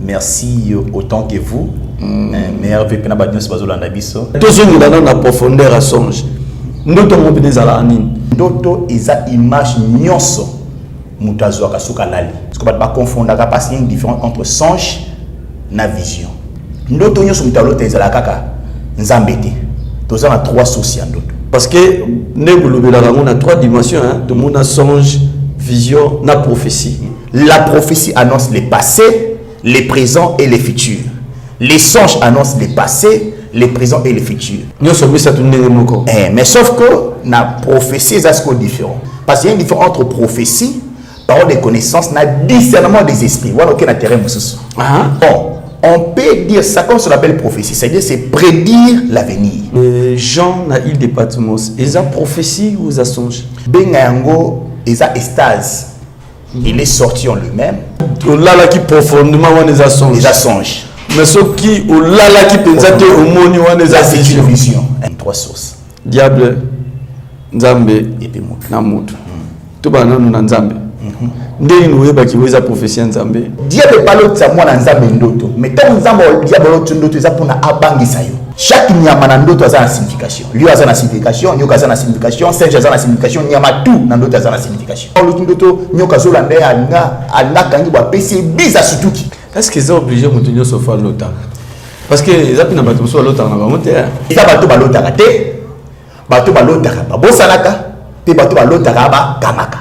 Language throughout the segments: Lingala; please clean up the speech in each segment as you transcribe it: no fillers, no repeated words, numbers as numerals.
Merci autant que vous. Meilleur VP na badino bazolanda biso. Toujours dans la profondeur à songe. Ndoto mo bine zala nini? Ndoto eza image nyonso mutazo akasuka lali. Parce que ba confondre ka parce qu'il y a une différence entre songe na vision. Ndoto nyonso mutalo tezala kaka nzambete. Toza na trois sources ya ndoto. Parce que on a trois dimensions, hein. Tout le monde a songe, vision, na prophétie. La prophétie annonce les passés, les présents et les futurs. Les songes annoncent les passés, les présents et les futurs. Mais sauf que la prophétie est différent. Parce qu'il y a une différence entre prophétie, parole de connaissance, et discernement des esprits. Bon, on peut dire ça comme on l'appelle prophétie, c'est-à-dire c'est prédire l'avenir. Jean na île de Patmos, est-ce prophétie ou est-ce songe? Bengango, est-ce extase. Il est sorti en lui-même. Là qui profondément on est songe. Les songe. Mais ce qui là qui pense au moni on est vision. Trois sources. Diable, Nzambe et puis Namutu. Tout ba nanu na Nzambe. Ndenge noyeba ki weza prophétie Nzambe. Diable pas l'autre ça moi na Nzambe ndoto. Mais tant Nzambe diable l'autre ndoto ça pour na abangisa yo. Chaque nyama na ndoto a une signification. Lui a une signification, nyoka a une signification, singe a une signification, nyama tout na ndoto a une signification. L'autre ndoto nyoka zo lande anga kangi ba pesi biza sutuki. Est-ce qu'ils sont obligés de tenir ce fois l'autre? Parce que les appuis n'ont pas tout l'autre en avant. Ils ont battu l'autre à té, battu l'autre à Bosanaka, et battu l'autre à Kamaka.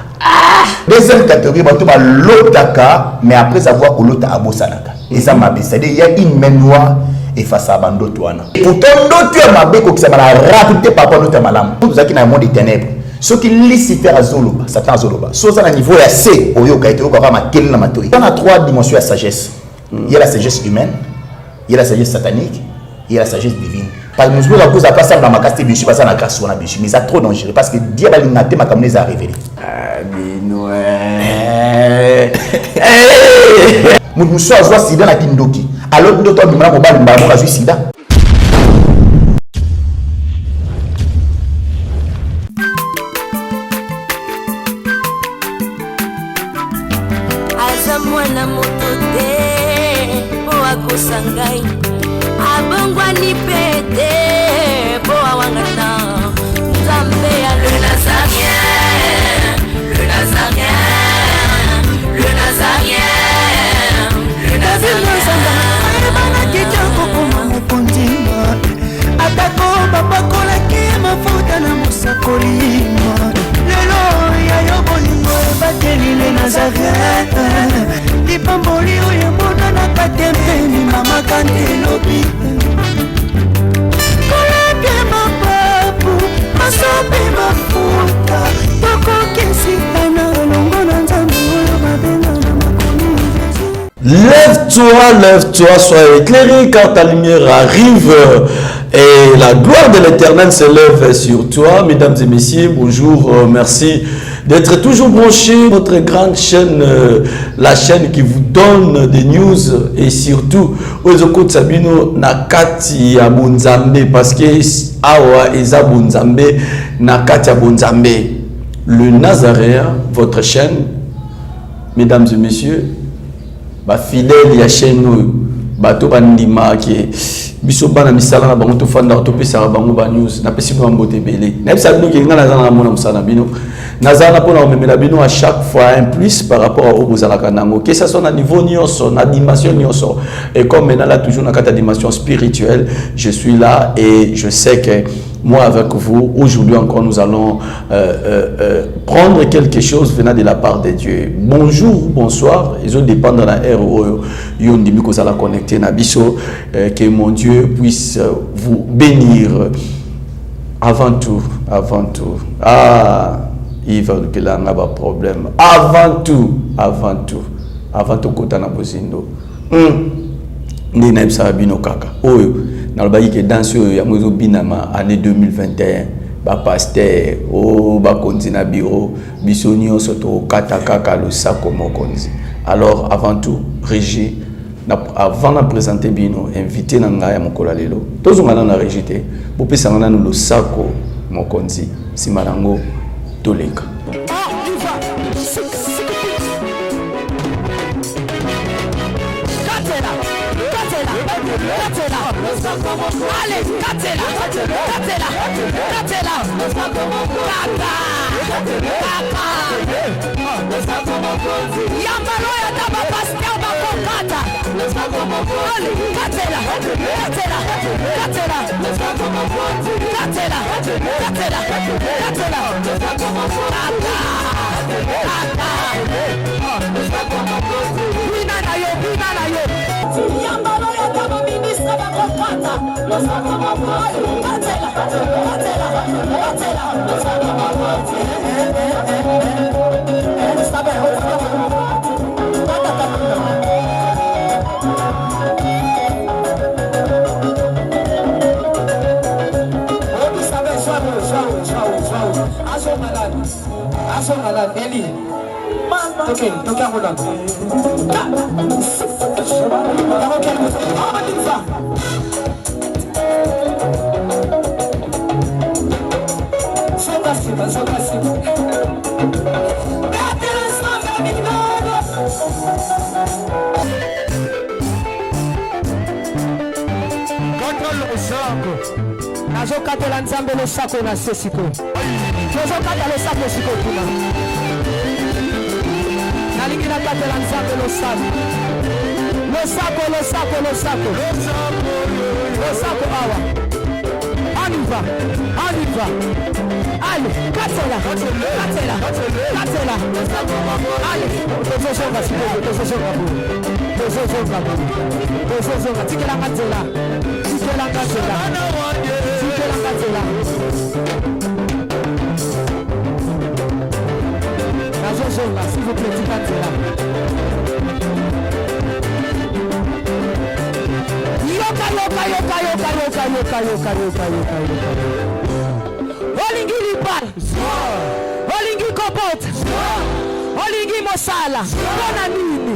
Deuxième catégorie, battu l'autre à mais après avoir l'autre à Bosanaka. Et ça m'a dit, il y a une main noire et face à Bando Touana. Pourtant, d'autres m'a dit que ça m'a rapidé par rapport à notre malam. Tout ça qui est dans le monde des ténèbres. Ceux qui Lucifer à Zoloba, Satan à Zoloba. Soit à niveau de C, au Yoka, et au Kama, quel n'a matori. On a trois dimensions de sagesse. Il y a la sagesse humaine, il y a la sagesse satanique, il y a la sagesse divine. Par exemple, nous avons pas ça dans ma caste bichu, pas ça dans grâce ou na bichu, mais c'est trop dangereux parce que diable n'a pas comme les a révélé. Ah binoué. Nous sommes soit sida na kindoki. Alors nous toi bimana mobile mbamo na sida. Azamwana motote po sangai abongwa ni pete po awangana Nzambe ya le Nazarien, le Nazarien, le Nazarien, le Nazarien. Bana kitoko kuma mukondima atako babakola ki mafuta na musakolima lelo ya yobolingo bateli le Nazarien lipamboli oyo mona na katempeni mama kantelobi kolabye mapapu masope mafuta tokokesitana longo na Nzambe oyo babenga na makoni Lève-toi, sois éclairé car ta lumière arrive et la gloire de l'Éternel s'élève sur toi. Mesdames et messieurs, bonjour, merci d'être toujours branchés. Notre grande chaîne, la chaîne qui vous donne des news et surtout, Ozoko Sabino Nakati ya Bonzambe parce que Awa Eza Bonzambe Nakati ya Bonzambe. Le Nazaréen, votre chaîne, mesdames et messieurs, ba fidèle ya chaîne bato bandima ki biso bana misala na bango to fanda to pesa bango ba news na pesi no mbote belé na bisa bino ki ngana za na mona musana bino nazana pona o memela bino à chaque fois un plus par rapport au bozala kanango que ça soit na niveau nyonso na dimension nyonso et comme maintenant là toujours na kata dimension spirituelle je suis là et je sais que moi avec vous aujourd'hui encore nous allons prendre quelque chose venant de la part de Dieu. Bonjour, bonsoir, ils ont dépendre de la ère où yondimi ko sala connecter na biso que mon Dieu puisse vous bénir avant tout. Ah, il va que là n'a pas problème. Avant tout kota na bozindo. Ni na bisa bino kaka. Oyo nalobaki ke dans ya mwezo binama année 2021 ba pasteur o ba konzi na bureau biso nyonso to kata kaka le sako mokonzi. Alors avant tout Régie avant de présenter bino invité na ngaya mokolo lelo tozonga na Régie te bo pesa na le sako mokonzi simanango toleka. Nazokatela nzambe losako na sesiko. Nazokatela losako siko kuna. Nalingi nakatela nzambe losako. Losako awa. Aniva. Allez, katela. Allez, tozosonga siko, tozosonga. Tikela katela. Nazosonga, s'il vous plaît, tikatela. Yoka. Olingi lipa. Olingi kopot. Olingi mosala. Bona nini?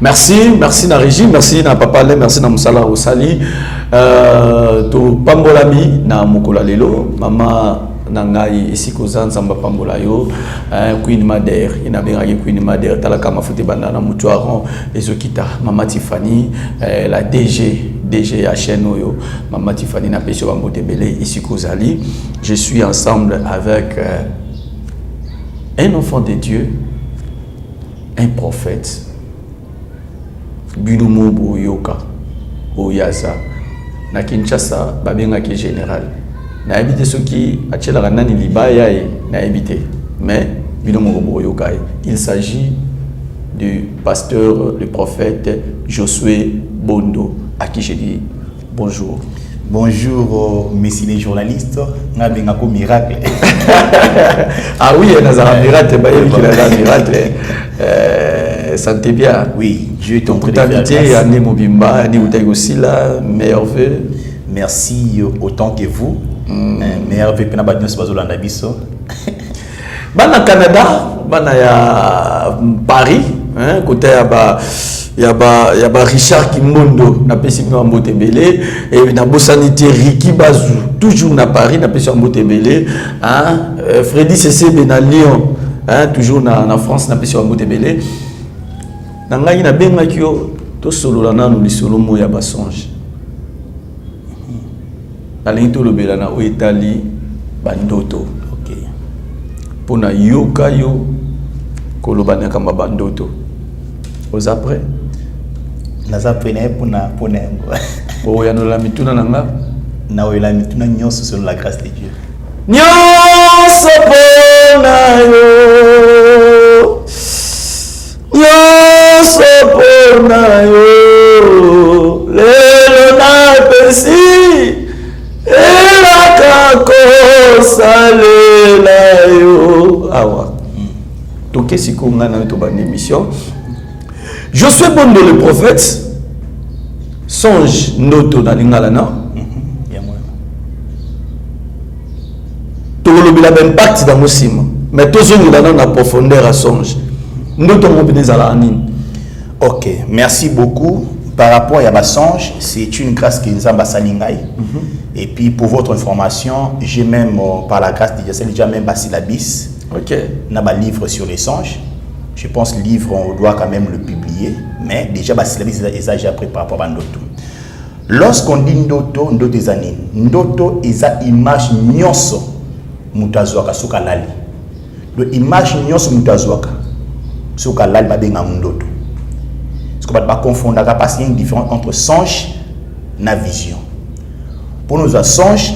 Merci na régie, merci na papa le, merci na musala osali. To pambolami na mokola lelo, mama nangai ici kozanza mbapambola yo, Queen Madère, ina bengaki Queen Madère talaka mafuti bandana mutuaron ezokita mama Tiffany, la DG à chaîne oyo, mama Tiffany na peso bambotebele ici kozali. Je suis ensemble avec un enfant de Dieu, un prophète. Bilumu Boyoka Oyaza na Kinshasa babengaki général na habité ceux qui achela nani libaya na habité mais Bilumu Boyoka il s'agit du pasteur le prophète Josué Bondo à qui je dis bonjour. Bonjour, messieurs les journalistes. On a bien un miracle. Ah oui, il y a un miracle, santé bien. Oui, Dieu est en train de faire merveilleux. Merci autant que vous. Merveilleux. Bana Canada, bana ya Paris, côté il y a Richard Kimondo na pesi na Mbotebele et na Bosanité Ricky Bazou toujours na Paris na pesi Mbotebele Freddy CCB na Lyon toujours na France na pesi Mbotebele na ngai na benga kyo to solo la nanu lisolo mo ya basonge alingi to lobela na o Italie bandoto OK pona yoka yo kolobana kama bandoto aux après naza prene pona o ya no la mituna nanga na o la mituna nyonso selon la grâce de Dieu nyonso pona yo nyonso pona yo lelo na pesi ela kako salela yo awa toke sikonga na to ban émission. Josué Bondo le prophète songe noto na lingala na tolobila ben impact dans mosima mais tozongi na na profondeur à songe noto mo benezala anine. OK, merci beaucoup. Par rapport à ma songe, c'est une grâce qui nous a basalingai. Et puis pour votre information, j'ai même par la grâce de Dieu, déjà même basé la bis. Ok. Na ba livre sur les songes. Je pense que le livre, on doit quand même le publier, mais déjà, c'est déjà préparé par rapport à Ndoto. Lorsqu'on dit Ndoto, Ndoto est anine. Ndoto est une image nyonso mutazwaka soka lali. Le image nyonso mutazwaka soka lali ba benga Ndoto. Ce qu'on va pas confondre parce qu'il y a une différence entre songe et vision. Pour nos songes,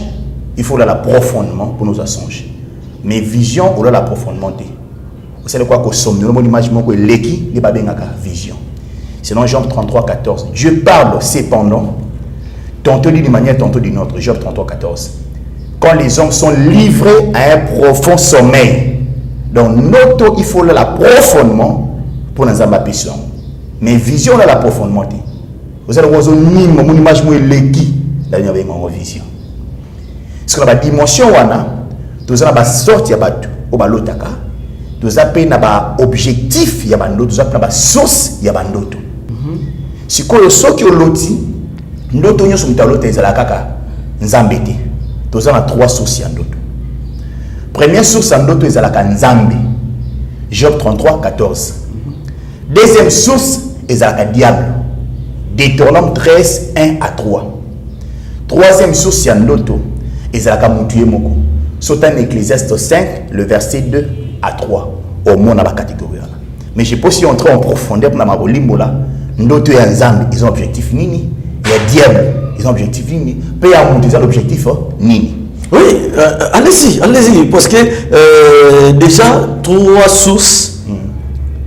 il faut la profondément pour nos songes. Mais vision, on a la profondément. Vous savez quoi que somme, nous image que l'équipe n'est pas bien vision. Selon Job 33, 14, Dieu parle cependant, tantôt d'une manière, tantôt d'une autre. Job 33, 14. Quand les hommes sont livrés à un profond sommeil, donc notre, il faut la profondément pour nous embapper. Mais vision, on a la profondément. Vous savez, vous avez une image que l'équipe n'a pas vision. Parce que la dimension, nous avons la sortie au balotaka. Nous avons un objectif, nous avons une source, nous avons un autre. Si vous avez un loti, nous avons une source, nous avons trois sources. Première source, nous avons Nzambe. Job 33, 14. Deuxième source, nous avons le diable. Deutéronome 13, 1 à 3. Troisième source, nous avons Moutuye Moko. Sotan Ecclésiaste 5, le verset 2 à 3. Au moins dans la catégorie. Mais je peux aussi entrer en profondeur pour ma bolimbola. Ndoto et Nzambe, ils ont objectif nini. Les diables, ils ont objectif nini. Paye à monter l'objectif nini. Oui, allez-y, parce que déjà, trois sources.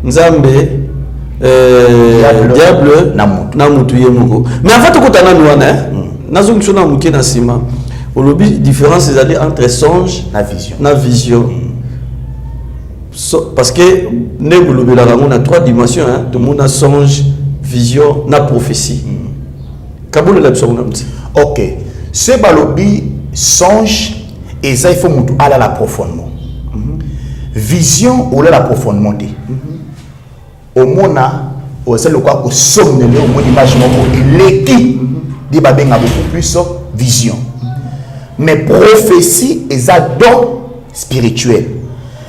Nzambe, diable, Namutu Yemoko. Mais en fait, quand on a nous, au lobby, différence c'est entre songe et vision. Parce que on a trois dimensions. Tout le monde a songe, vision, na prophétie. Ok. Ce balobi songe et ça il faut aller la profondément. Vision ou la profondément. Au monde c'est le quoi au sommet au monde imaginer l'équipe dit babenga beaucoup plus vision. Mais prophétie est un don spirituel.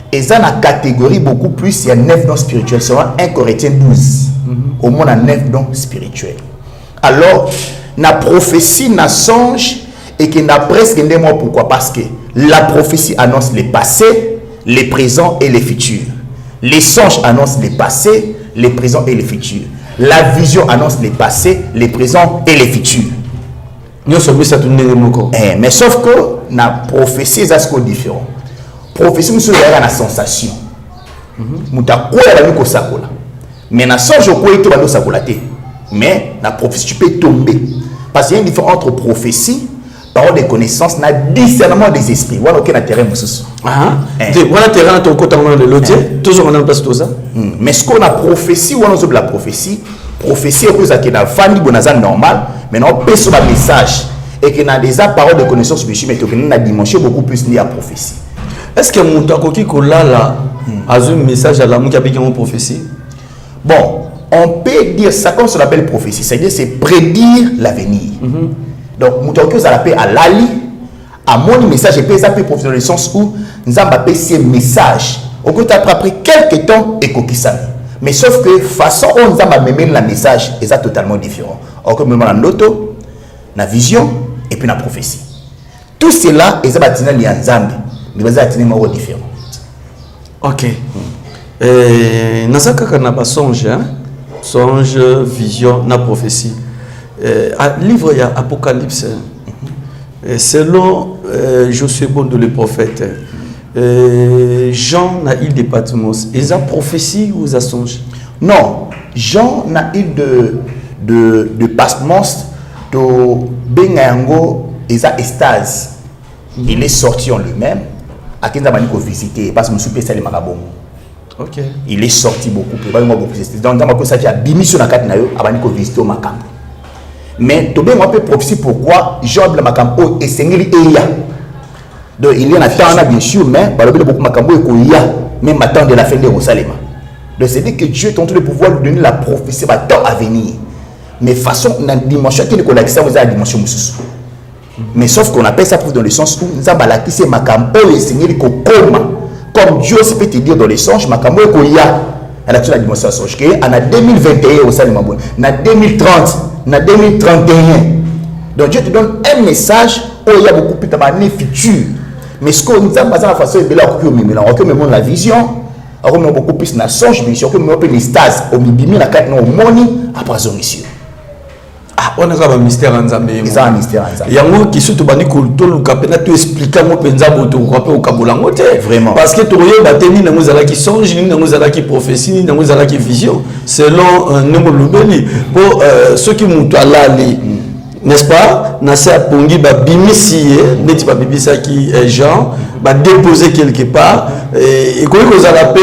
Et ça, la catégorie beaucoup plus, il y a 9 dons spirituels. C'est 1 Corinthiens 12. Au moins, il y a 9 dons spirituels. Alors, la prophétie, la songe, et qu'il n'a presque un mois. Pourquoi? Parce que la prophétie annonce les passés, les présents et les futurs. Les songes annoncent les passés, les présents et les futurs. La vision annonce les passés, les présents et les futurs. Mais sauf que la prophétie est assez différent. Prophétie, c'est une sensation. Mais la songe, mais la prophétie, tu peux tomber. Parce qu'il y a une différence entre prophétie, parole de connaissance, et discernement des esprits. Voilà, ok, terrain. Voilà, terrain, ton côté de l'autre, toujours en place tout ça. Mais ce qu'on a prophétie, ou on a la prophétie, prophétie, c'est la famille normal, mais on peut sur le message. Et qu'il y a des paroles de connaissance, mais qu'il y a une dimension beaucoup plus liée à la prophétie. Est-ce que mon takoki kola a un message à la mouka en prophétie? Bon, on peut dire ça comme on l'appelle prophétie, c'est-à-dire c'est prédire l'avenir. Donc, mon takoki ça l'appelle à l'ali, à mon message, et puis ça peut profiter dans le sens où nous avons appelé ces messages. Au côté après quelques temps et kokisami. Mais sauf que façon on nous a même le message est totalement différent. Or que même dans l'auto, la vision et puis la prophétie. Tout cela est bâtiment lié en Zambie. Mais c'est différent. Ok. Nazaka n'a pas songe, songe, vision, na prophétie. Livre il y a Apocalypse. Selon Josué Bondo le prophète, Jean n'a eu de Patmos. Est-ce prophétie ou est-ce songe? Non, Jean n'a eu de Patmos. De Bengango et sa estase. Il est sorti en lui-même. À qui nous avons visité parce que je suis spécial Marabon. Ok. Il est sorti beaucoup. Donc nous avons ça qui a bimi sur la carte nayo avant de visiter au Macam. Mais tu peux un prophétie pourquoi Job le Macam et Sengeli Eya. Donc il y a un temps bien sûr mais balobi beaucoup Macam et Koya même attend de la fin de Jérusalem. Donc c'est dire que Dieu tente le pouvoir de donner la prophétie à temps à venir. Mais façon dans la dimension qui est la dimension mususu. Mais sauf qu'on appelle ça dans le sens où nous avons balaké ces Macam et Sengeli Kokoma comme Dieu aussi peut te dire dans les songes, makambo ekoya à la dimension songe que en 2021 au sein de Mabou, en 2030, en 2031. Donc Dieu te donne un message où il y a beaucoup plus de futur. Mais ce qu'on nous a pas la façon de là on la vision, on a beaucoup plus na songe mais sur que on peut les stase au mibimi la carte no moni après son mission. Ah, on a un mystère en Zambie. Ils ont un mystère en Zambie. Il y a un qui se trouve dans le capena tu expliques moi penza boto ko au kabolango te vraiment parce que tu regardes bateni na muzala qui songe ni na muzala qui prophétie ni na muzala qui vision selon Nemo Lubeli pour ceux qui mutu alali n'est-ce pas nasa pongi ba bimisie neti ba bibisa qui Jean ba déposer quelque part et ko kozala pe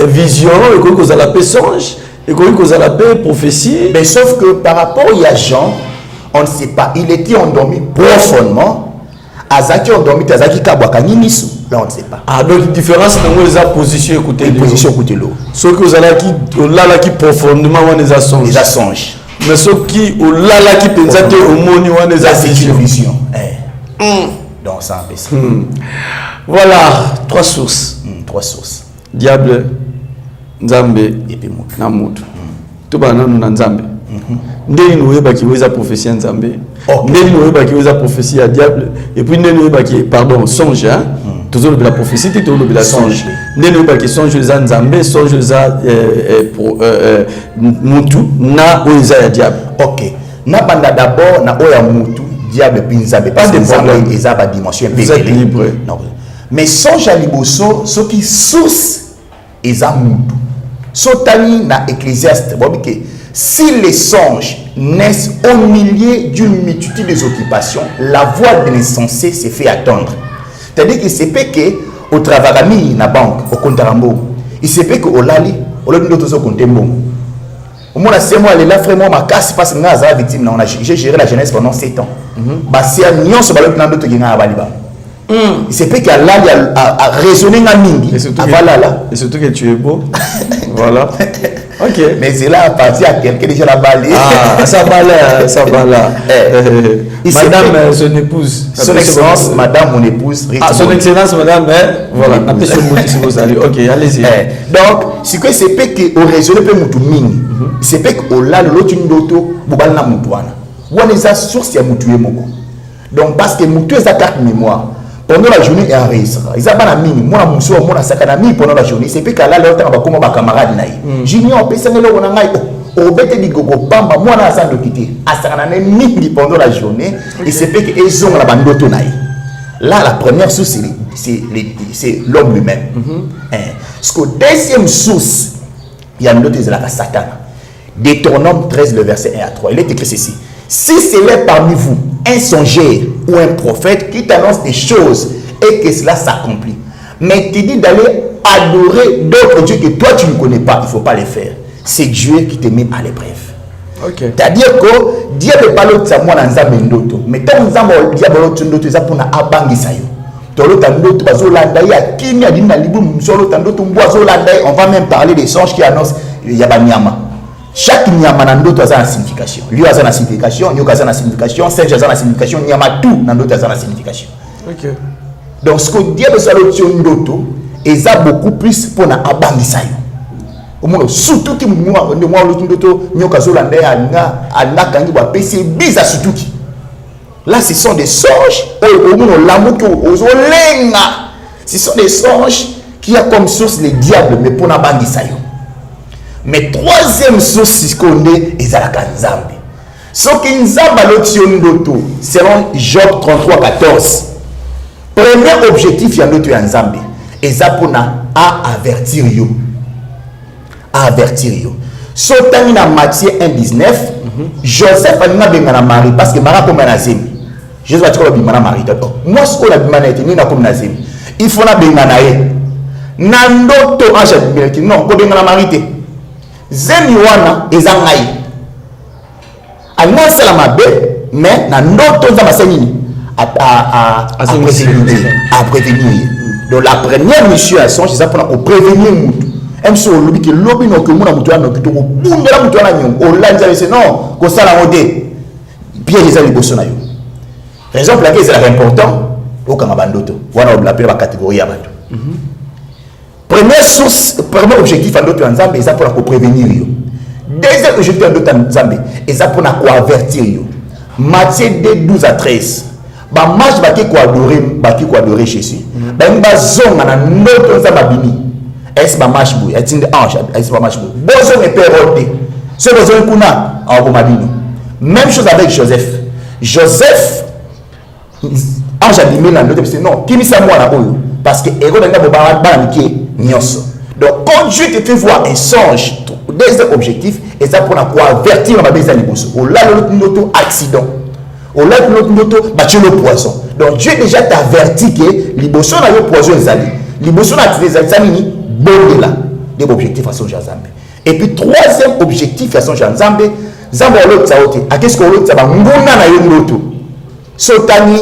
vision et ko kozala pe songe et ko kozala pe prophétie. Mais sauf que par rapport à Jean, on ne sait pas, il était endormi profondément. Azaki endormi, Azaki kabwaka ninisu. Là on ne sait pas. Ah donc la différence dans les positions écoutez position écoutez l'eau. Ceux qui ont qui profondément on les a songe. Les a songe. Mais ceux qui ont qui pensent au monde on les a vision. Donc ça un peu ça. Voilà, trois sources. Trois sources. Diable, Nzambe et puis Mutu. Na Mutu. Tout bana na Nzambe. Ndeni noyeba ki weza prophétie Nzambe. Ndeni noyeba ki weza prophétie à diable et puis ndeni noyeba ki pardon songe hein. Toujours la prophétie toujours la songe. Ndeni noyeba ki songe les Nzambe, songe les pour Mutu na weza ya diable. OK. Na banda d'abord na oya Mutu, diable puis Nzambe parce que Nzambe eza ba dimension un peu libre. Non. Mais songe à liboso ce qui source eza Mutu. Sotani na Ecclésiaste, si les songes naissent au milieu d'une multitude des occupations, la voix de l'insensé se fait attendre. C'est-à-dire qu'il se peut que au travail na banque, au compte rambo, il se peut que au lali, au lieu de d'autres comptes bon. Au moins, c'est moi, là, frère, moi, ma casse parce que j'ai victime, j'ai géré la jeunesse pendant 7 ans. Bah, c'est un million sur le plan d'autres qui n'a pas il se peut qu'Allah a raisonné dans mingi. Et surtout que tu es beau. Voilà. Ok. Mais c'est là à partir à quelqu'un déjà la balle. Ah, ça va là, ça va là. Madame, son épouse. Son excellence, madame, mon épouse. Ah, son excellence, madame, voilà. Appelez ce mot si vous allez. Ok, allez-y. Donc, ce que c'est peut que au raisonner peut moutou mingi. C'est peut que au là l'autre une auto, bobal na moutouana. Ou on est à source ya moutoué moko. Donc parce que moutou est sa carte mémoire. Pendant la journée, il y a un risque. Ils ont pas mis, moi, mon soeur, moi, sakanami pendant la journée. C'est plus qu'à la l'autre, on va comme ma camarade naï. Junior, personne ne l'a naï. Au bête di gogo bamba, moi, on a ça de quitter. À sakanami mini pendant la journée. Et c'est plus qu'ils ont la bande de naï. Là, la première source, c'est l'homme lui-même. Parce que deuxième source, il y a une autre, c'est la Satan. Deutéronome 13, le verset 1 à 3. Il est écrit ceci. Si c'est là parmi vous un songeur ou un prophète qui t'annonce des choses et que cela s'accomplit, mais tu dis d'aller adorer d'autres dieux que toi tu ne connais pas, il ne faut pas les faire. C'est Dieu qui te met à l'épreuve. Okay. C'est-à-dire que Dieu ne parle pas de ça, moi, dans un ndoto. Mais tant que Dieu parle de ndoto, c'est pour na abangi sayo. On va même parler des songes qui annoncent Yabanyama. Chaque nyama na ndoto a une signification. Lui a une signification, nyoka a une signification, singe a une signification, nyama tout na ndoto a une signification. OK. Donc ce que Dieu veut saluer ndoto, eza beaucoup plus pour na abandisa yo. Au moins surtout qui moi le ndoto nyoka zo landa ana kangi ba pc biza surtout qui. Là ce sont des songes au moins l'amour que ozolenga. Ce sont des songes qui a comme source les diables mais pour na bandisa yo. Mais troisième source qu'on est ezalaka Nzambe. Ce qui Nzambe l'otio ndoto selon Job 33:14. Premier objectif ya ndoto ya Nzambe ezapona a avertir yo. A avertir yo. Sotani na Matthieu 1:19, Joseph alinga benga na Marie parce que Marie comme na zemi. Jésus va dire ko bimana Marie d'accord. Moi ce qu'on a bimana etini na comme na zemi. Il faut na benga na ye. Na ndoto anja bimana non ko benga na Marie te. Zemi wana eza ngai alina sala mabe mais na ndoto za masenini à prévenir. Donc la première mission à songe c'est ça pour prévenir mutu même si on lobi que lobi no que mona mutu ana kitoko bundela mutu ana nyongo o lanja c'est non ko sala ngode piège les liboso na yo raison pour laquelle c'est important au kama bandoto wana on l'appelle la catégorie ya bato Première source, premier objectif en d'autres ensemble, c'est pour prévenir. Deuxième objectif en d'autres ensemble, c'est pour avertir. Matthieu 2, 12 à 13. Ba marche baki ko adorer Jésus. Ba mba zonga na ndoto za mabini. Est ba marche boy, est une ange, est ba marche boy. Bozo et péroté. Ce besoin kuna en bomabino. Même chose avec Joseph. Joseph ange abimé na ndoto non, kimisa moi na boyo parce que ego na boba ba miki nyonso. Donc quand Dieu te fait voir un songe, deuxième objectif et ça pour avertir ma beza liboso. O la l'auto accident. Au lac notre battu le poison. Donc Dieu déjà t'averti que liboso na le poison ezali. Liboso na les examini bon là. Des objectifs à son Jazambe. Et puis troisième objectif à son Jazambe, Zambo l'autre saoté. À qu'est-ce qu'on l'autre ça va ngona na yo l'auto. Sotani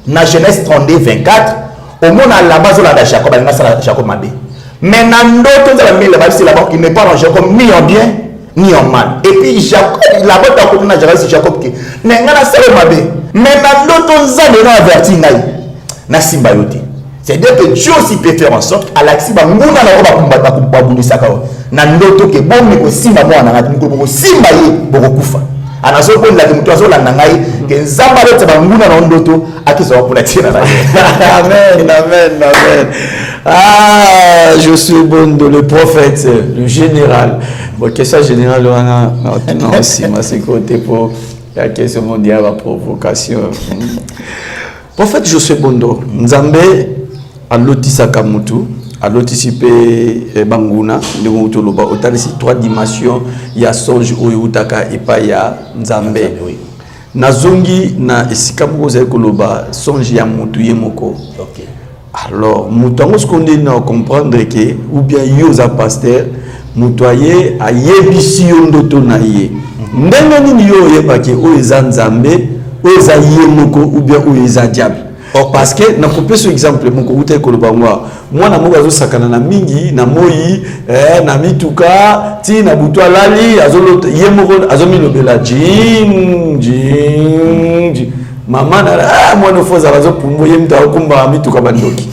na Genèse 32 24 au monde à la base de Jacob na sala Jacob mabe. Mais na ndoto za la mele ba c'est là-bas qui n'est pas en Jacob ni en bien ni en mal. Et puis Jacob, la botte à côté de Jacob qui n'est pas la mabe. Mais maintenant, on a averti na simba yote. C'est-à-dire que Dieu aussi peut faire en sorte à l'axiba nguna na roba kumba bundisa kao. Na ndoto ke bon me ko simba mo na ngati ko simba ye boko kufa. Anaso ko la mtu azo la ngai ke nzamba lote ba nguna na ndoto akizo pour la tira na. Amen, amen, amen. Ah, je suis bon de le prophète, le général. Bon, question générale, non, si, ma sécurité pour la question mondiale, la provocation. Prophète, je suis bon de Nzambe, à l'otisa Kamutu, à l'otisipe Banguna, de Moutoloba, au ici trois dimensions, il y a songe, Oyutaka, et pas il y a Nzambe. Nazongi, na esikamu Koloba, songe ya Moutu Yemoko. Ok. Alors, nous avons comprendre que, ou bien yoza pasteur, mutoye a yebisio ndoto na ye. Ndenge nini yo yebaki o eza nzambe, o eza yemoko ou bien o eza diable. Parce que na kopé ce exemple moko ute ko lobangwa. Mwana moko azo sakana na mingi na moyi, na mituka, ti na buto alali, azolo yemoko azomilobela jing. Maman na mwana foza bazo pumbo yemta okumba mituka bandoki.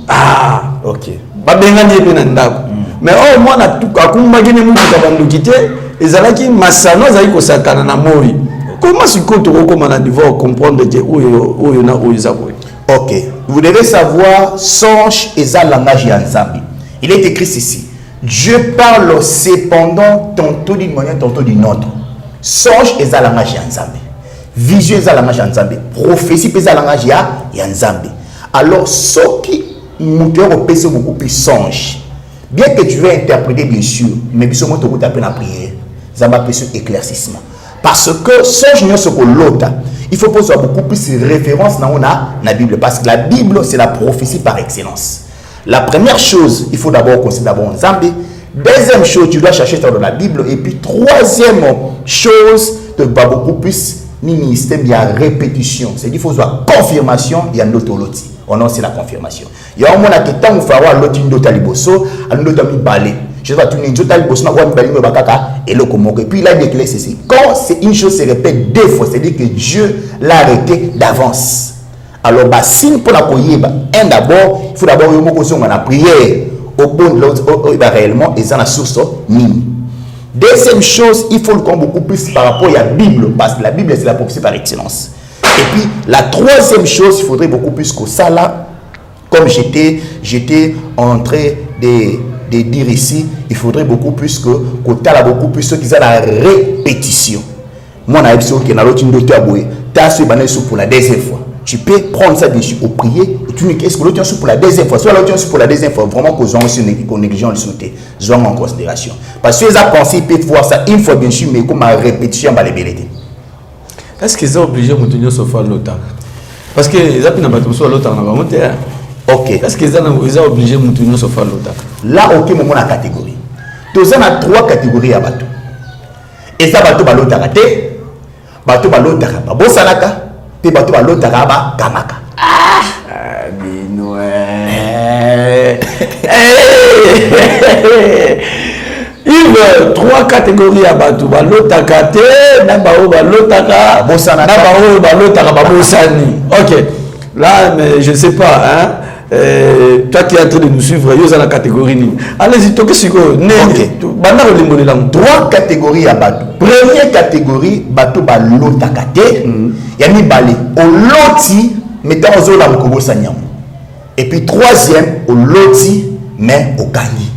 Ah, OK. Ba bengani pe na ndako. Mais oh mwana tuka kumba gine mituka bandoki te, ezalaki masano zali ko sakana na moyi. Comment est-ce que tu recommandes à niveau comprendre que oyo na oyo zaboy? OK. Vous devez savoir songe et ça langage yanzambi. Il est écrit ici. Dieu parle cependant tantôt d'une manière tantôt d'une autre. Songe et ça langage yanzambi. Vision et langage yanzambi. Prophétie et ça langage yanzambi. Alors ce qui moteur au PC beaucoup plus songe. Bien que tu veux interpréter bien sûr, mais bien sûr moi tu peux taper la prière. Ça m'a plus éclaircissement. Parce que songe n'est ce que l'autre. Il faut poser beaucoup plus de références dans la Bible. Parce que la Bible, c'est la prophétie par excellence. La première chose, il faut d'abord considérer d'abord Nzambe. Deuxième chose, tu dois chercher dans la Bible. Et puis troisième chose, tu dois beaucoup plus ni système, il y a répétition. C'est-à-dire qu'il faut avoir confirmation, il y a notre loti. On a aussi la confirmation. Il y a un moment qui est temps où il faut avoir l'autre liboso, un autre balai. Je sais pas, tu n'es pas et puis il a déclaré ceci. Quand c'est une chose se répète deux fois, c'est-à-dire que Dieu l'a arrêté d'avance. Alors, signe pour la prière, d'abord, il faut d'abord la prière au bon de réellement, et ça la source mini. Deuxième chose, il faut le comprendre beaucoup plus par rapport à la Bible, parce que la Bible, c'est la prophétie par excellence. Et puis, la troisième chose, il faudrait beaucoup plus que ça là, comme j'étais en train de dire ici, il faudrait beaucoup plus que tu as beaucoup plus ceux qui ont la répétition. Moi, on a dit que dans l'autre pour la deuxième fois. Tu peux prendre ça dessus au prier et tu ne qu'est-ce que l'autre pour la deuxième fois. Soit l'autre pour la deuxième fois, vraiment qu'on néglige le sauter, en considération. Parce que les pensées peuvent voir ça une fois bien sûr, mais comme une répétition, bah les vérités. Est-ce qu'ils sont obligés de tenir sur l'autre? Parce que les autres n'ont pas sur l'autre, on va monter. Ok. Est-ce qu'ils sont obligés de tenir sur l'autre? Là, aucun moment la catégorie. Tous on a trois catégories à bateau. Et ça, bateau balo tarate, bateau balo taraba, bosanaka, te bateau balo taraba kamaka. Ah, Binoué. Il trois catégories à bateau balo takate, nabao balo taka, bosanaka, nabao balo taraba bosani. Ok. Là, mais je ne sais pas, hein. toi qui es en train de nous suivre, il y a la catégorie. Allez-y, toi, qu'est-ce que tu 3 catégories à Batou. Première catégorie, Batou Balota Kate. Yami Balé. Au loti, mettons aux autres la Mokobo Sanyam. Et puis 3e, au loti, mais au Gani.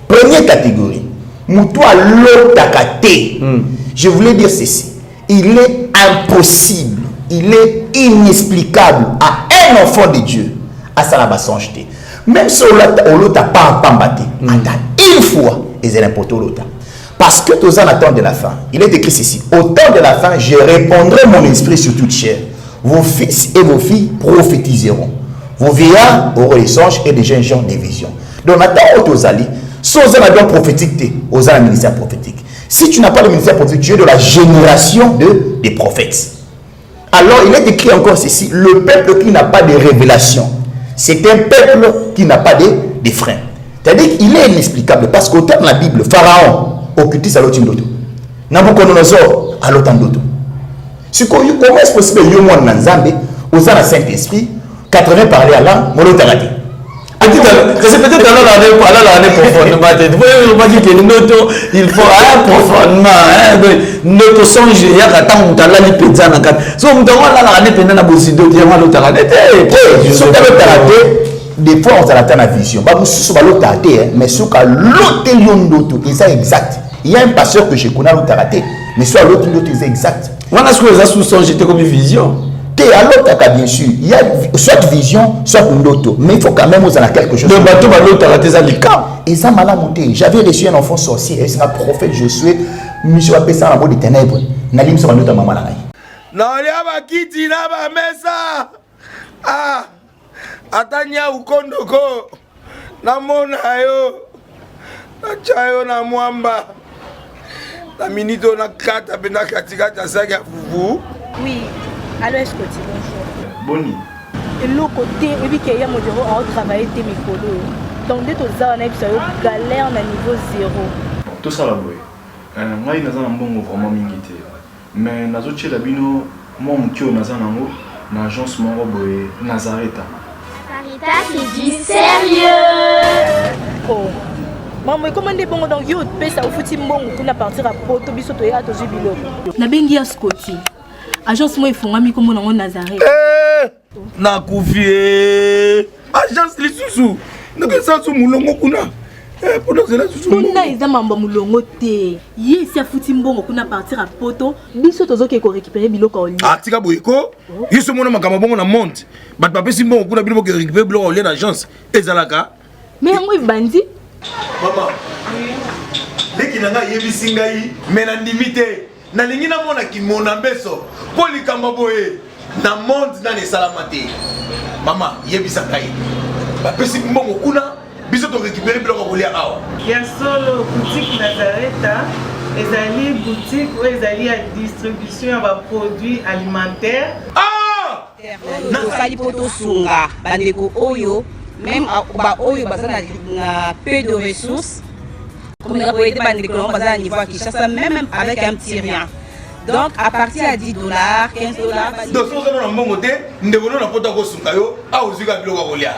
Première catégorie. Moutoua Lota Kate. Je voulais dire ceci. Il est impossible, il est inexplicable à un enfant de Dieu à sa songeté. Même si on l'a pas embatté, une fois, ils ont n'importe où. Parce que tous en attendent de la fin. Il est écrit ceci. Au temps de la fin, je répandrai mon esprit sur toute chair. Vos fils et vos filles prophétiseront. Vos vieillards auront des songes et des jeunes gens des visions. Donc maintenant, aux alliés, si vous avez un prophétique, vous avez un ministère prophétique. Si tu n'as pas le ministère prophétique, tu es de la génération des prophètes. Alors il est écrit encore ceci, le peuple qui n'a pas de révélation, c'est un peuple qui n'a pas de frein. C'est-à-dire qu'il est inexplicable parce qu'au terme de la Bible, Pharaon occultise à l'autre ndoto. Nabucodonosor à l'autre ndoto. Comment est-ce possible que Yomo Nanzambe, aux Saint-Esprit, 80 parler à l'an, Molo Tarati. C'est peut-être l'année profondément. Il faut un profondément. Notre songe, il y a un temps où tu as l'année pédant. Si on te voit l'année pédant, on a besoin de dire l'autre année. Des fois, on a la vision. Mais ce que l'autre lion c'est exact. Il y a un pasteur que je connais l'autre raté, mais soit l'autre c'est exact. On a ce que les sous-songes étaient comme une vision. Alors, bien sûr, il y a soit vision, soit une auto. Mais il faut quand même vous en quelque chose. Le bateau va l'autre à la et ça m'a la monté. J'avais reçu un enfant sorcier. C'est un prophète Josué. Monsieur appelé ça en mode des ténèbres. Nalim sur notre maman là. Non, il y a qui dit là, mais ça. Ah, Atania ou Kondoko. Namona yo. Nachayo na mwamba. La minute on a 4 abena katika tasaka fufu. Oui. Alors, est-ce que tu bonjour? Boni. Et l'autre côté, et puis qu'il y a mon bureau à travailler tes micros. Donc, dès que tu as un galère à niveau 0. Tout ça là, oui. Moi, il y a un bon vraiment mingité. Mais nous avons chez Labino, moi, je suis dans l'agence Nazareta. Sarita, c'est du sérieux. Oh. Maman, comment est-ce que donc yo pesa au fouti mbongo kuna partir à Poto biso to ya to jibilo. Na bengi ya Scotty. Agence moi ifungami comme on Nazareth. Na kufie. Agence lisusu. Donc ça sous mulongo kuna. Pendant cela sous. Kuna iza mamba mulongo te. Ye si afuti mbongo kuna partir à Poto biso tozo ke ko récupérer biloko oli. Ah tika boyeko. Yeso mona makamba bongo na monte. Bat pape si mbongo kuna biloko ke récupérer biloko oli na agence. Ezalaka. Mais moi bandi. Maman. Dès qu'il nanga yebisi ngai mena ndimite. Na lingi na mona ki mona beso po likamba boye na monde na ne salamate mama yebisa kai ba pesi mbongo kuna biso to récupérer biloko kolia awa ya solo boutique Nazareta ezali boutique où ezali à distribution de produits alimentaires na sali poto sunga bandeko oyo même ba oyo bazana na peu de ressources. Comme nous avons été à niveau à Kinshasa, même avec un petit rien. Donc, à partir de $10, $15. Donc, si vous avez un bon côté, nous devons nous apporter au Sunkayo, à Ozuka Bilogolia.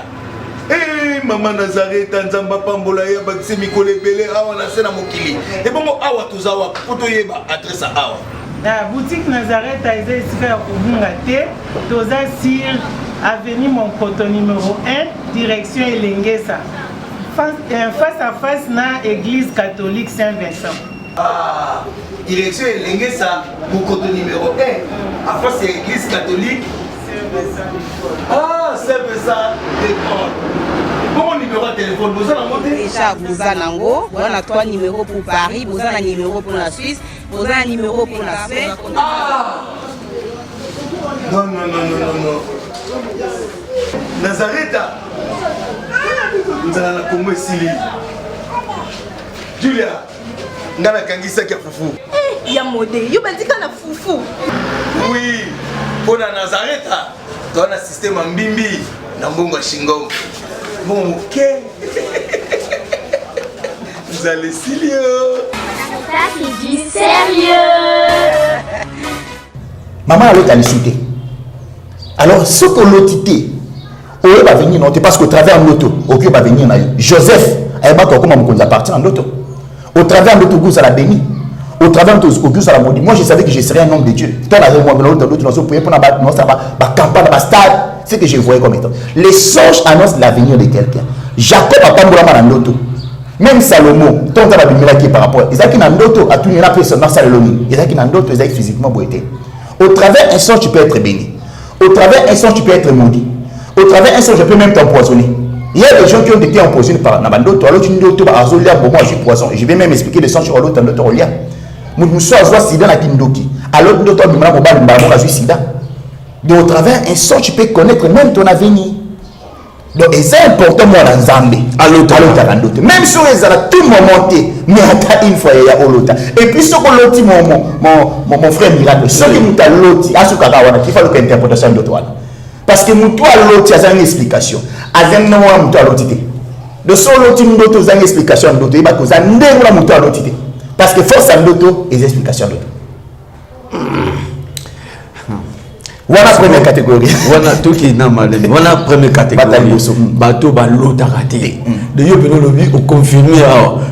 Eh, maman Nazareth, Nzamba Pambola, Bakse Mikole Bele, Awa Nasena Mokili. Et bon, Awa Tozawa, Potoyeba, adresse à Awa. La boutique Nazareth a été ici à Koubungate, Toza Sir, avenue Monkoto numéro 1, direction Elengesa. Face à face na église catholique Saint-Vincent. Ah, direction Elengesa, Monkoto numéro 1, à face à l'église catholique Saint-Vincent. Ah, Saint-Vincent d'école. Bon numéro de téléphone, vous en avez déjà, vous en avez. On a 3 numéros pour Paris, vous en avez un numéro pour la Suisse, vous en avez un numéro pour la Suisse. Ah! Non. Nazareta. Nous allons la Congo Sili. Julia, nous allons kangisa kia fufu. Eh, ya modé, yo bandika na fufu. Oui, pour la Nazareta, tu as un système en bimbi, dans Bongo Shingo. Bon, ok. Vous allez Silio. Ça, c'est du sérieux. Maman a l'autre à l'insulter. Alors, ce que l'autre oyo va venir non parce qu'au travers ndoto oyo va venir na yo Joseph ayeba ko comme mokonzi partir en ndoto au travers ndoto goût ça la béni au travers ndoto goût ça la maudit moi je savais que je serais un homme de Dieu toi là moi l'autre ndoto nous pour na ba non ça ba campagne ba stade c'est que je voyais comme étant les songes annoncent l'avenir de quelqu'un Jacob a tambola na ndoto même Salomon tant ça va bimela qui par rapport Isaac na ndoto a tout na personne na Salomon Isaac na ndoto Isaac physiquement boité au travers un songe tu peux être béni au travers un songe tu peux être maudit au travers un songe je peux même t'empoisonner. Il y a des gens qui ont été empoisonnés par Nabando, alors tu ne dois pas azolia moi je suis poison et je vais même expliquer les songes sur l'autre dans l'autre lien. Nous sommes soit sida na kindoki alors nous doit bimala mobile mbamo je sida. Donc au travers un songe tu peux connaître même ton avenir. Donc c'est important moi dans Zambie à l'autre même si on est à tout moment mais à une fois il y a l'autre et puis ce que l'autre mon frère miracle ce qui nous t'a l'autre à ce cas-là on a qu'il faut que interprétation de toi parce que nous toi l'autre il y a une explication azem no wa muto alotite de so l'autre nous d'autres une explication d'autres il va causer ndengula muto alotite parce que force d'autres les explications d'autres. Voilà la première catégorie. Voilà tout qui est normal. Voilà la première catégorie. Bateau ballot a raté. D'ailleurs, on confirme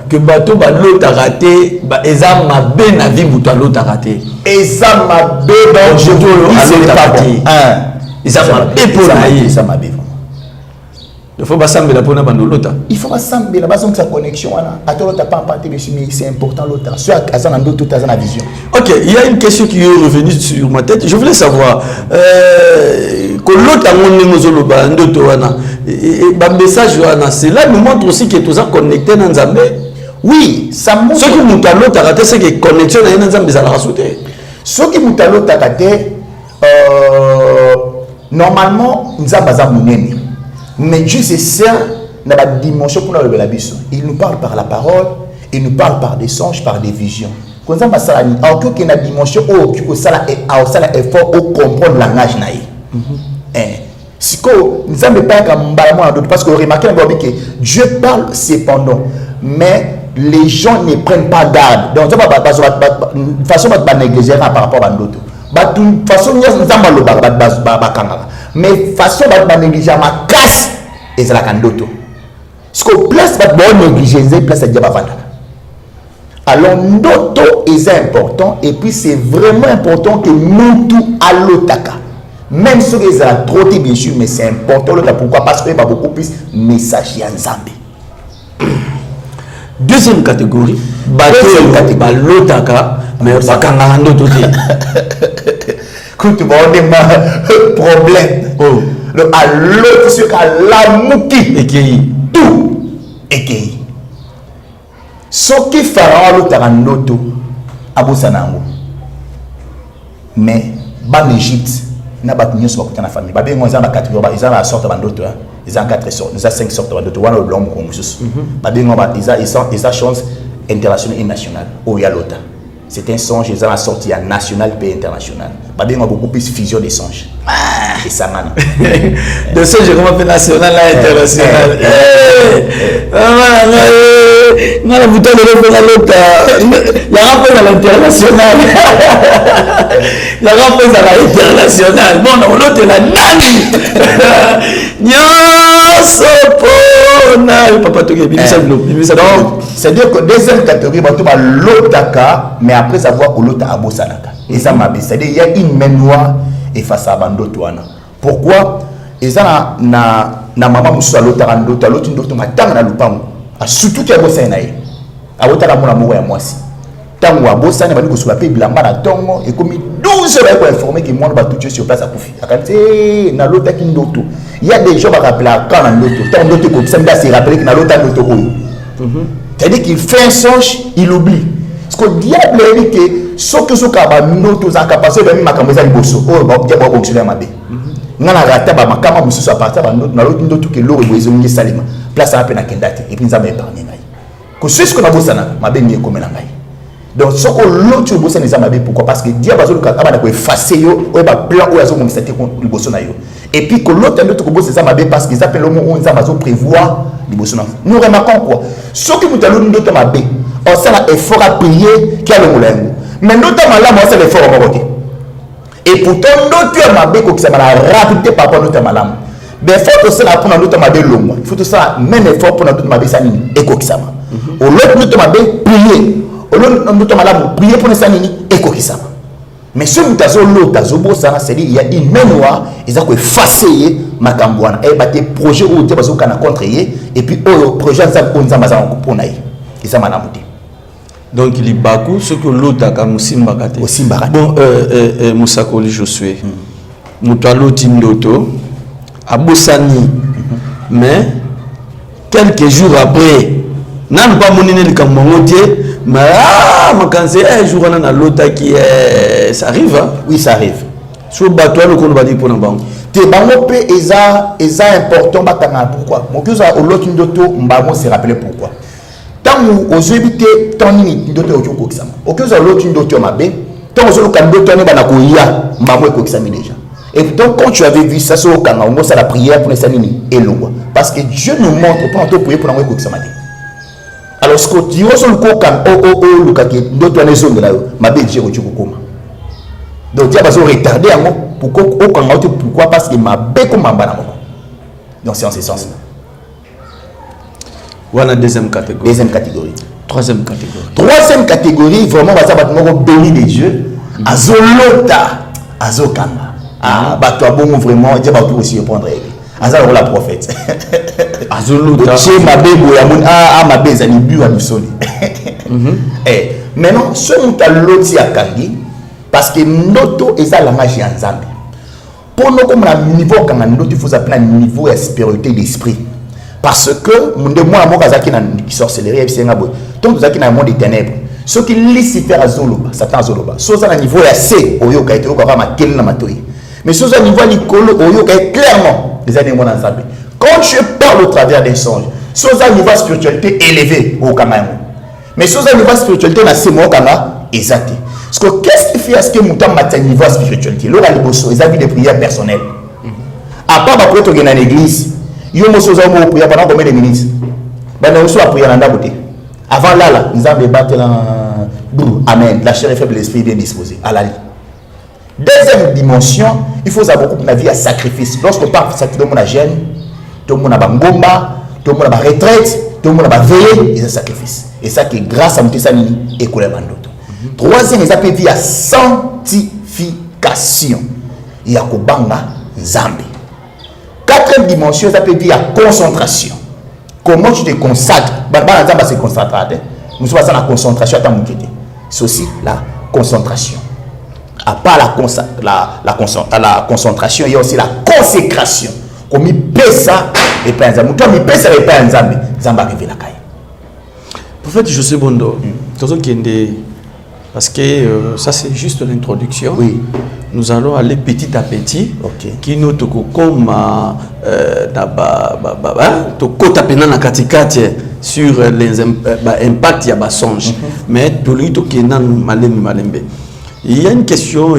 que bateau ballot a raté. Eza ma bé na vie bouton l'autre a raté. Eza ma bé donc je dois le raté. Eza ma bé pour naïe. Eza ma bé. Il faut pas s'embêter pour na bando l'autre. Il faut pas s'embêter. La base de sa connexion là. Attends l'autre pas empaté mais c'est important l'autre. Soit à ça dans d'autres tout à la vision. Ok, il y a une question qui est revenue sur ma tête. Je voulais savoir que l'autre a mon numéro bando toana et message wana c'est là nous montre aussi que tous sont connectés dans Nzambe. Oui, ça montre. Ce qui nous a l'autre a raté c'est que connexion dans Nzambe ça la rajouter. Ce qui nous a l'autre a raté normalement Nzambe a monene. Mais Dieu c'est ça dans la dimension pour la biso. Il nous parle par la parole, il nous parle par des songes, par des visions. Quand ça passe à la dimension où ça est effort pour comprendre le langage naïf. Si nous avons pas comme parce que remarquez que Dieu parle cependant, mais les gens ne prennent pas garde. Donc de façon de négliger par rapport à d'autres. De façon nous avons mais façon de négliger ma casse et c'est la candoto. Ce que place de négliger, c'est place de diabavanda. Alors ndoto est important et puis c'est vraiment important que nous tout à l'otaka. Même si ils ont trop bien sûr, mais c'est important l'otaka. Pourquoi? Parce qu'il y a beaucoup plus de messages en Zambie. Deuxième catégorie, l'otaka, mais pas quand on a un autre. Quand tu vas avoir des problèmes, à l'autre, c'est qu'à la mouki, et tout, et ce qui fera l'autre à l'autre, à Bossanango. Mais, en Égypte, il y a des gens qui ont la famille. Il y a 4 sortes, ils ont 4 sortes, ils ont 5 sortes d'autres. Il y a des gens qui ont chance internationale et nationale. Il y a l'autre. C'est un songe, ils ont la sortie nationale et internationale. Il y a beaucoup plus de fusion des songes. Et ça m'a de songe, comment fait national et international. Non, la bouteille de l'autre. Il y a rapport à l'international. Il y a rapport à l'international. Bon, non, l'autre est la nani. C'est-à-dire que deuxième catégorie, l'autre mais après avoir que l'autre a bossanaka. Et ça m'a dit, c'est-à-dire il y a une mémoire et face à Bandotouana. Pourquoi? Et ça na maman moussa l'autre l'autre m'a tant na lupango. Surtout qu'il y a bossé naïe. A l'autre la mon amour et moi aussi. Tant ou a bossé na bani ko sur la pays blamba na tongo et comme 12 heures pour informer que moi va tout sur place à Koufi. A quand na l'autre qui ndoto. Il y a des gens qui rappellent quand na l'autre. Tant l'autre comme ça me se rappeler que na l'autre l'autre. C'est-à-dire qu'il fait un songe, il oublie. Parce que le diable dit que ce que ce que nous tous en capacité de mettre ma bosso, oh bah diable va fonctionner ma bé. N'a la rata ba makama musu à partir na l'autre ndoto que l'eau est besoin de salima. Place à peine à kendate et puis nous avons épargné ngai. Que ce que na bossa na ma bé ni comme na ngai. Donc ce que l'autre bossa na ma bé pourquoi? Parce que diable va ka ko effacer yo ou ba plan ou azo monster ko le bosso na yo. Et puis que l'autre ndoto ko bossa ma bé parce qu'ils appellent le mot on va prévoir le bosso na. Nous remarquons quoi? Ce que nous allons ndoto ma bé. On s'est effort à prier qui a le moulin. Mais notamment là, moi, c'est l'effort à côté. Et pourtant, notre mabé, qui s'est rapidité par rapport à notre malam. ben faut que ça pour ndoto mabe longo faut que ça même effort pour ndoto mabe sanini ekokisama au l'autre ndoto mabe prier au l'autre ndoto malamu prier pour sanini ekokisama mais ce mutazo l'autre zobo ça c'est dit il y a une main noire ils ont effacer makambwana et baté projet ou te bazo kana contre et puis au projet ça on nzamba za pour naï et ça manamuté donc il baku ce que l'autre a musimba kate bon Musakoli Josué mutalo tindoto abosani mais quelques jours après nan pas moniner le kambomoté mais makanze un jour on a l'autre qui ça arrive hein? Oui ça arrive so bato le qu'on va dire pour bango te bango pe eza important batanga pourquoi mon que ça l'autre ndoto mbango se rappeler pourquoi tant aux éviter tant ni ndoto okoko kisama au que ça l'autre ndoto mabe tant aux autres ndoto ne bana ko ya mbango ekokisami déjà. Et donc, quand tu avais vu ça, c'est la prière pour les sanini et l'eau. Parce que Dieu nous montre pour nous prier pour nous écouter ça matin. Alors, ce que tu vois sur le coca, le cas qui est d'autres zones de là, ma belle Dieu, tu peux donc, tu as besoin de retarder pourquoi parce que ma belle comme ma banane. Donc, c'est en ce sens. Voilà, deuxième catégorie. Deuxième catégorie. Troisième catégorie. Troisième catégorie, vraiment, on va béni de Dieu. Azolota, Azokama. Ah, bah toi bon vraiment, Dieu va tout aussi prendre. Azar la prophète. Azoluta. Chez ma bébé ya mon ma bébé ani bu anu soni. Eh, maintenant ce muta loti akangi parce que noto eza la magie en Zambie. Pour nous comme la niveau quand noto il faut appeler un niveau de spiritualité d'esprit. Parce que mon de moi kazaki na sorcellerie et c'est ngabo. Donc zaki na monde des ténèbres. Ce qui Lucifer azoloba, Satan azoloba. Soza na niveau ya C oyo ka etoko ka makel na matoi. Mais sous un niveau nicolo, clairement, les animaux dans Zambie. Quand tu parles au travers des songes, sous un niveau de spiritualité élevé au Cameroun. Mais sous un niveau de spiritualité, dans ces mots, exact. Parce que qu'est-ce qui fait à ce que nous avons un niveau de spiritualité? L'on a les bossos, ils ont des prières personnelles. À part pour être dans l'église, ils ont des prières pendant combien de minutes? Ben, nous sommes à prier dans la beauté. Avant là, nous avons débattu dans Amen. La chair est faible, l'esprit est bien disposé. À la lit. Deuxième dimension, il faut savoir que la vie a sacrifice. Lorsqu'on parle de sacrifice, tout le monde a gêne, tout le monde a ngomba, tout le monde a retraite, tout le monde a veillé, il y a sacrifice. Et ça qui est grâce à Moutisani et Koulemandoto. Troisième, ils appellent vie à sanctification. Il y a Kobanga Zambi. Quatrième dimension, ils appellent vie à concentration. Comment tu te consacres? Zamba se concentrer. Nous sommes dans la concentration à ta moukete. C'est aussi la concentration. À part la concentration, il y a aussi la consécration. Comme il pèse ça, et pas un zambé. Toi, il pèse ça, et pas un zambé. Zamba arrive la caille. Prophète José Bondo, parce que ça c'est juste l'introduction. Oui. Nous allons aller petit à petit. Ok. Qui nous comme sur les impacts ya basonge. Mais tout le monde qui est malembe. Il y a une question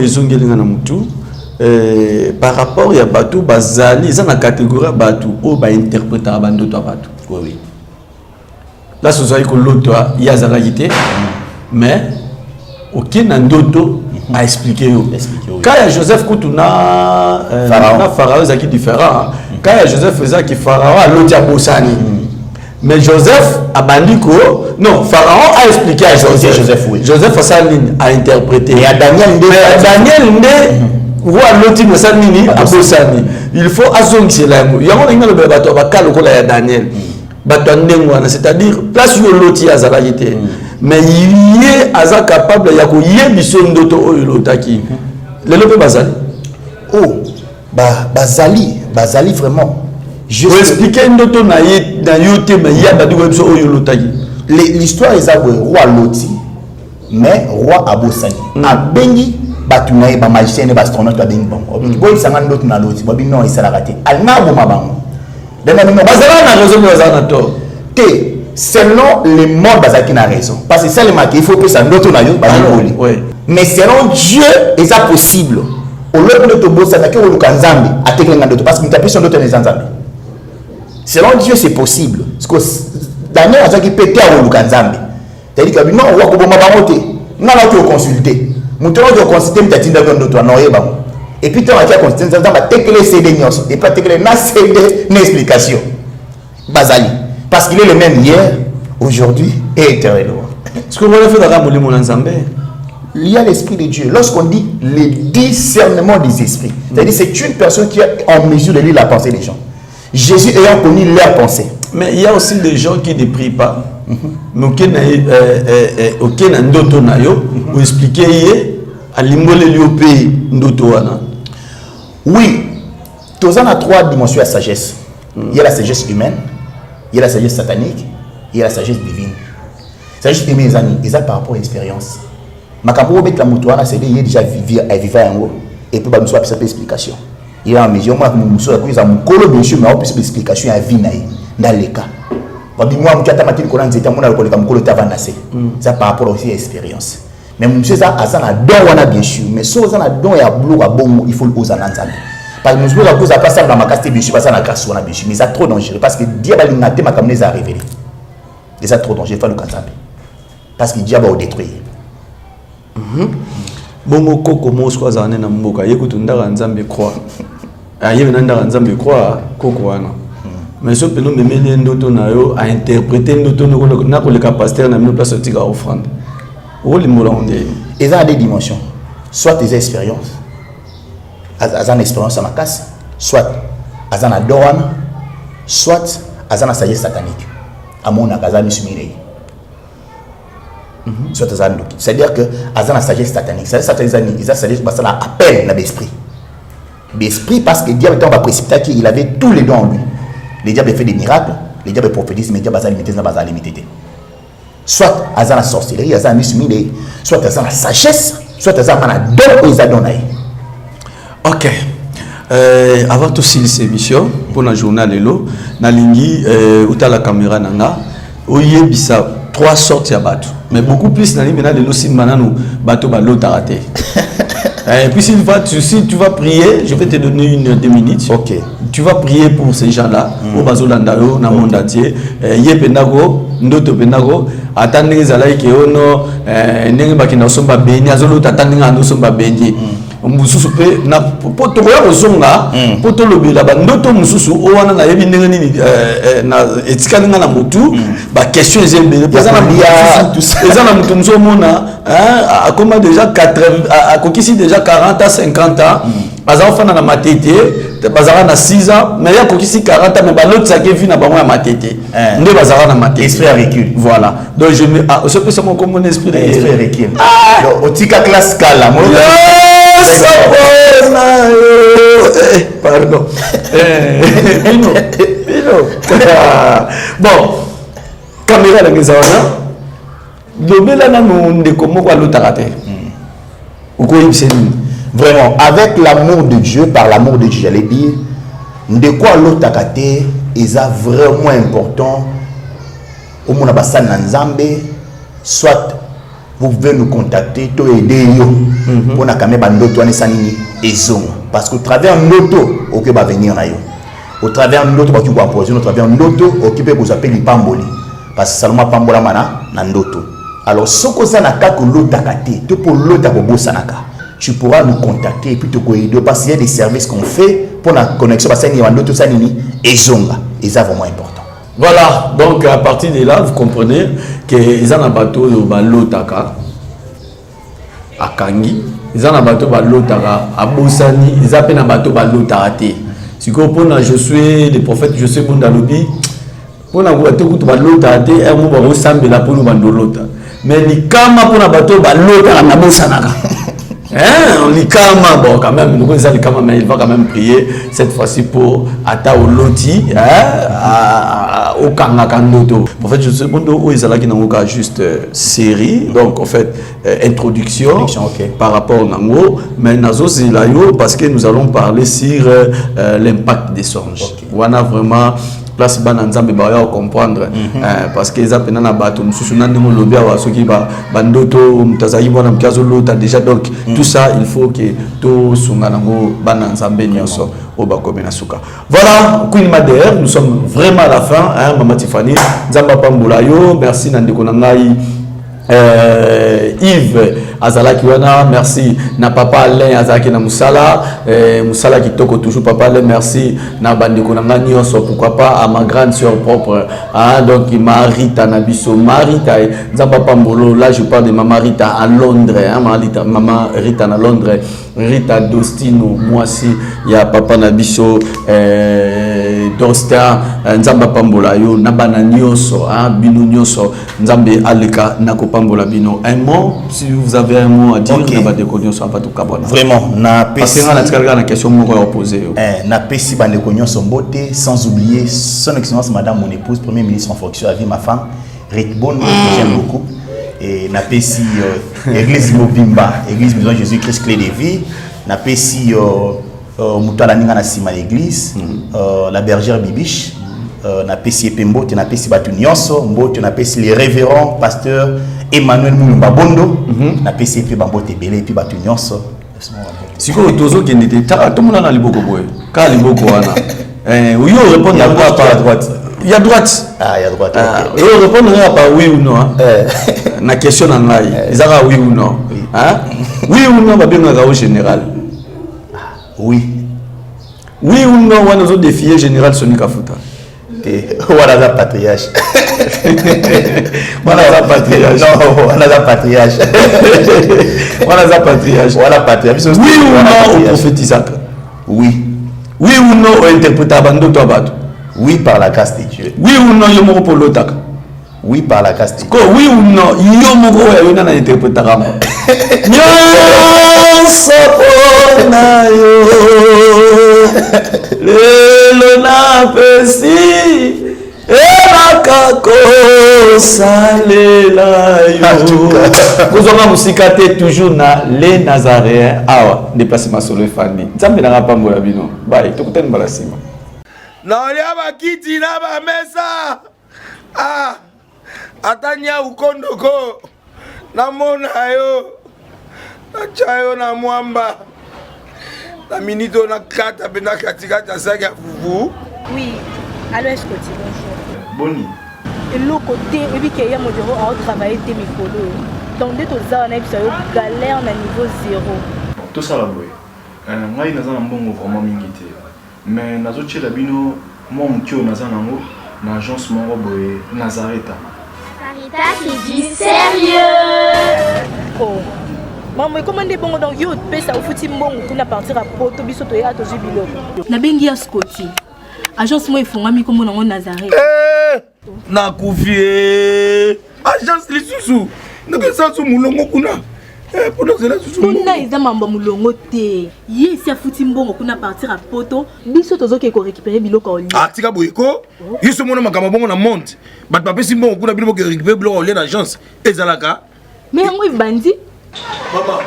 par rapport à Batou Bazali, ils ont la catégorie Batou ou interpréter Bandoto Batou. Oui. Là, ce soit que l'autre il y a Zalagité, mais aucun Nandoto a expliqué. Quand il y a Joseph Koutouna, Pharaon est différent. Quand il y a Joseph faisait qui Pharaon a l'autre Bosani. Mais Joseph a bandiko, non, Pharaon a expliqué à Joseph. Oui. Joseph a interprété. Et à Daniel roi l'autre Bosani a Bosani. Il faut azong cela. Il y a un le bateau bakal ko la Daniel. Bateau ndengwana, c'est-à-dire place yo loti azalagité. Mais il est aza capable ya ko yebiso ndoto oyo lotaki. Le lope bazali. Oh, Bazali vraiment. Je vais expliquer ndoto na yote mais ya badu webiso oyo lotaki. L'histoire est roi Loti, mais roi Abosani. A bengi batunaye ba magicien et ba astronaute ba bengi bango. Boy sanga ndoto na Loti, ba bino isala raté. Alna bo mabango. Dena bino bazala na raison bazala na to. Te selon les morts bazaki na raison. Parce que ça le marqué, il faut que ça ndoto na yo ba ngoli. Mais selon Dieu, est ça possible. Au lieu de te bosser na ke o lukanzambi, ateklenga ndoto parce que mitapi son ndoto na nzambi. Selon Dieu, c'est possible. Parce que Daniel a dit que pété à Olukanzambi. C'est-à-dire que non, on va consulter. Non, on va consulter. Nous devons consulter, mais tu as dit que tu as Et puis, tu as un CD, et pas un CD, une explication. Bazali. Parce qu'il est le même hier, aujourd'hui et éternellement. Ce que vous avez fait dans la Moulin Nzambe, il y a l'esprit de Dieu. Lorsqu'on dit le discernement des esprits, c'est-à-dire c'est une personne qui est en mesure de lire la pensée des gens. Jésus ayant connu leur pensée. Mais il y a aussi des gens qui ne prient pas. Mais aucun ndoto na yo ou expliquer à l'imbole lieu pays ndoto wana. Oui, tous en a 3 dimensions à sagesse. Il y a la sagesse humaine, il y a la sagesse satanique, il y a la sagesse divine. La sagesse humaine, ils ont par rapport à l'expérience. Ma capo bet la moutoana c'est il déjà vivre en haut et puis nous soit cette explication. Il y a en mesure moi nous sommes à mon colo bien sûr mais on peut explication à vie dans les cas. Moi je t'ai matin qu'on a dit mon alcool comme colo tavanasé. Ça par rapport aussi à l'expérience. Mais monsieur ça a don wana bien sûr mais so ça a don ya blou à bon il faut le poser en ensemble. Parce que nous devons poser pas ça dans ma casse bien sûr pas ça na grâce on a bien sûr mais ça trop dangereux parce que diable n'a pas comme les a révélé. Et ça trop dangereux il faut le cancer. Parce que diable va détruire. Bongo koko moswa zane na mboka yekutu ndaka nzambe croix aye na ndaka nzambe croix koko wana mais so peno memele ndoto na yo a interpréter ndoto na ko le pasteur na mino place tika offrande o limbola onde et ça a des dimensions soit tes expériences azana expérience à ma casse soit azana doana soit azana sagesse satanique amona kazami sumire. C'est-à-dire que Azan a sagesse satanique. Ils ont sagesse parce que ça appelle l'esprit. L'esprit parce que le diable va précipiter qu'il avait tous les dons en lui. Le diable fait des miracles, le diable prophétise, mais le diable va limiter, ça va limiter. Soit Azan a sorcellerie, Azan a misumile, soit Azan a sagesse, soit Azan a don aux adonai. Ok. Avant tout cette émission pour la journée lelo, na lingi uta la caméra nanga, oye bisa 3 sortes de bateaux. Mais beaucoup plus dans les ménages de l'océan nous bateau balo taraté. Et puis si tu vas prier, je vais te donner 1-2 minutes. Ok. Tu vas prier pour ces gens-là. Au bazolandao na monde entier. Ye pendago, ndoto pendago. Attendre les alai que ono ndenge bakina somba beni azolo tatanga ndo somba beni. Mususu pe na poto ya kozonga poto lobela ba ndoto mususu o wana na yebi ndenge nini na etikana na mutu ba question ezembele pesa na bia eza na mutu nzo mona a comment déjà 80 a kokisi déjà 40 à 50 ans bazao fana na matete bazara na 6 ans mais ya kokisi 40 ans mais ba l'autre ça qui vit na bango ya matete nde bazara na matete esprit recul voilà donc je me ce peut c'est mon comme esprit recul donc otika classe kala mo pardon. Bon, caméra de Gézawana. Lobela na ndeko moko alotarate. Vraiment, avec l'amour de Dieu, par l'amour de Dieu, j'allais dire, ndeko alotarate est vraiment important. Au monde bassan Nzambe, soit vous pouvez nous contacter, to aider yo. Pour na kamé bandoto ane sanini ezong. Parce qu'au travers ndoto, ok va venir na yo. Au travers ndoto, baki kwa poser, au travers ndoto, ok peut vous appeler pamboli. Parce que seulement pambola mana na ndoto. Alors soko za na kako lotakate, to pour lota bobo sanaka. Tu pourras nous contacter et puis te aider parce qu'il y a des services qu'on fait pour la connexion parce que ndoto sanini ezonga. Et ça vraiment important. Voilà, donc à partir de là, vous comprenez que ils ont un bateau de Balotaka à Kangi, ils ont un bateau de Balotaka à Boussani, ils ont un bateau de Balotaka. Si vous comprenez, je suis le prophète, je suis Bondalobi, pour un bateau de Balotaka, et on va ressembler là pour nous Bandolota. Mais les Kama pour un bateau de Balotaka à Boussanaka. On lit bon quand même, nous les Kama, mais il va quand même prier cette fois-ci pour Ata Oloti, au Kangakandoto. En fait, je sais pas où ils allaient dans juste série, donc en fait introduction par rapport au Nango, mais Nazo Zilayo parce que nous allons parler sur l'impact des songes. On a vraiment place bananzambe ba ya comprendre parce que ça pena na bato mususu na ndimo lobia wa soki ba bandoto mtazaki bona mkazo lota déjà donc tout ça il faut que to sunga nango bananzambe nyonso au bakomena suka. Voilà Queen Madère, nous sommes vraiment à la fin hein Maman Tiffany nzamba pambula yo merci na ndeko na ngai Yves Azalaki wana merci na papa Alain Azalaki na Musala Musala kitoko toujours papa Alain merci na bandeko na ngani oso pourquoi pas à ma grande sœur propre donc Marita Nabiso Marita nzamba pambolo là je parle de maman Rita à Londres maman Rita na Londres Rita Dostino moi aussi il y a papa Nabiso Dosta nzamba pambola yo na bana nyoso bino nyoso nzambe aleka na kopambola bino. Un mot si vous avez un mot à dire na ba de konyoso pas tout kabona. Vraiment na parce que na tika na question moko à poser na pesi ba de konyoso mbote sans oublier son excellence madame mon épouse premier ministre en fonction avec ma femme Ritbon que j'aime beaucoup et na pesi église Mobimba église Maison Jésus-Christ clé de vie na pesi Moutala ninga na sima l'église la bergère Bibiche na pesi Epembo na pesi batu nyonso mbote na pesi les révérends pasteur Emmanuel Mulumba Bondo na pesi pe bambote belé puis batu nyonso siko tozo kendete ta to mona na liboko boy ka liboko wana oui on répond à droite il y a droite il y a droite et on répondra pas oui ou non na question na ngai ezaka oui ou non oui ou non ba benga au général oui ou non on a défier général Soni Kafuta voilà la patriarche voilà la patriarche non voilà la patriarche voilà la patriarche voilà patriarche oui ou non au prophète Isaac oui ou non au interpréteur bando to bato oui par la grâce de Dieu oui ou non yo moko polotaka oui par la grâce de Dieu oui ou non yo moko yo na interpréteur kama Sapona yo lelo na pesi elakako salela yo kozonga musika te toujours na les Nazaréens awa déplacement solo fani nzambe na pambola bino bye tokutani bala sima na olia bakiti na bamesa atanya ukondoko namona yo Chayo na mwamba la minute on a 4 bena katikata saki ya fufu. Oui, allô est-ce que tu bonjour. Boni. Et le côté et puis qu'il y a mon bureau à travailler tes micros. Donc dès tout ça on a eu galère na niveau 0. Tout ça là boy. Ngai naza na mbongo vraiment mingi te. Mais nazo tchela bino moi mukio naza nango na agence moko boy Nazareta. Sarita c'est du sérieux. Oh. Maman, comment est bon dans Yod pesa au fouti mbongo kuna partir à poto biso to ya to jibilo. Na bengi ya Scotty. Agence moi ifungami comme na Nazareth. Na kufie. Agence lisusu. Nako sansu mulongo kuna. Poto zela susu. Kuna eza mamba mulongo te. Ye si afuti mbongo kuna partir à poto biso to zoke ko récupérer biloko oli. Tika boyeko. Yiso mona makama bongo na monte. Bat papa si mbongo kuna biloko récupérer biloko oli na agence. Ezalaka. Mais moi bandi. Maman,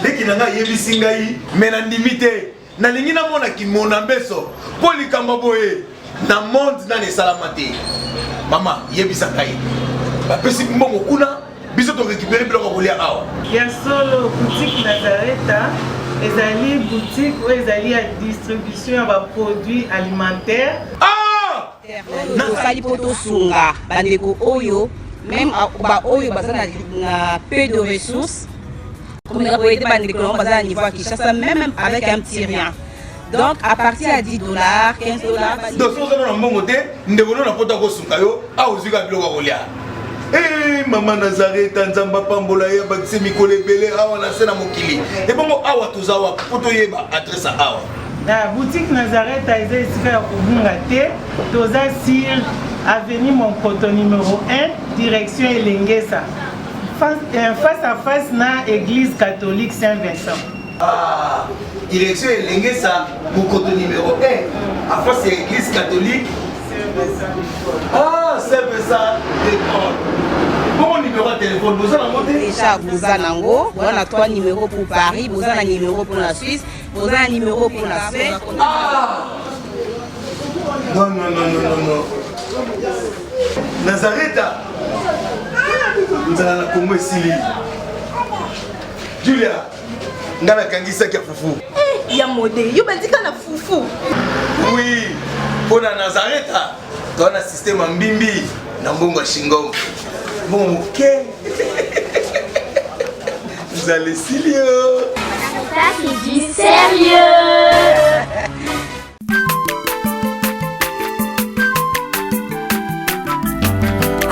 leki nanga yebisi ngai mena ndimite na lingi na mona ki mona mbeso poli kamba boye na monde na ne salamate. Maman, yebisa ngai. Ba pesi mbongo kuna biso to récupérer biloko kolia awa. Ya solo boutique Nazareta ezali boutique où ezali à distribution de produits alimentaires. Na sali poto sunga bandeko oyo même ba oyo bazana na peu de ressources comme on a été bandeko bazana niveau à Kinshasa même avec un petit rien. Donc à partir à $10, $15. Donc si on a un bon côté, nous devons na poto ko sunga yo a ozika biloko kolia. Maman Nazareth nzamba pambola ya bakise mikole belé awa na sena mokili. Et bongo awa tozawa poto yeba adresse awa. La boutique Nazareth a été ici à Kubungate, toza sur avenue Monkoto numéro 1, direction Elengesa. Face à face na église catholique Saint-Vincent. Direction Elengesa, Monkoto numéro 1, à face de l'église catholique Saint-Vincent de Paul. Bon numéro de téléphone, vous en avez déjà vous en avez. On a 3 numéros pour Paris, vous en avez un numéro pour la Suisse, vous avez un numéro pour la Suisse. Non. Nazareth. Nous allons la Congo Sili. Julia, ngana kangisa kia fufu. Ya modé, yo bandika na fufu. Oui, pour Nazareth, dans un système mbimbi, na mbongo shingo. Bon, ok. Vous allez Silio. Ça, c'est du sérieux.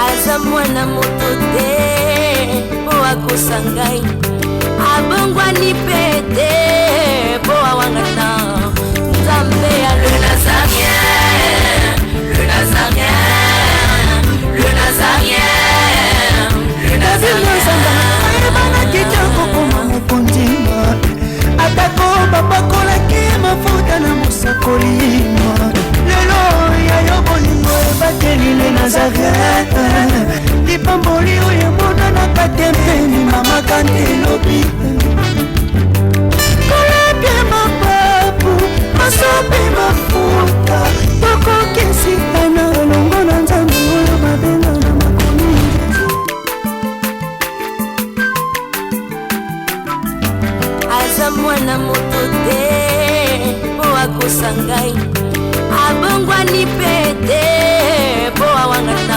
Aza mwana moto te po akosa ngai abongwani pete po awangata nzambe ya le nazarien, le nazarien, le nazarien, le nazarien. Ebana kitoko koma mokondima atako bapakolaki mafuta na mosakolima lelo yayo bolingo ebateli le nazarien lipamboli oyo emonanaka te mpeni mama kantelobi kolapie mapapu masopi mafuta tokokisikana elongo na nzambe oyo babenga na makomi aza mwana moto te po akosa ngai abongwani pete po awangata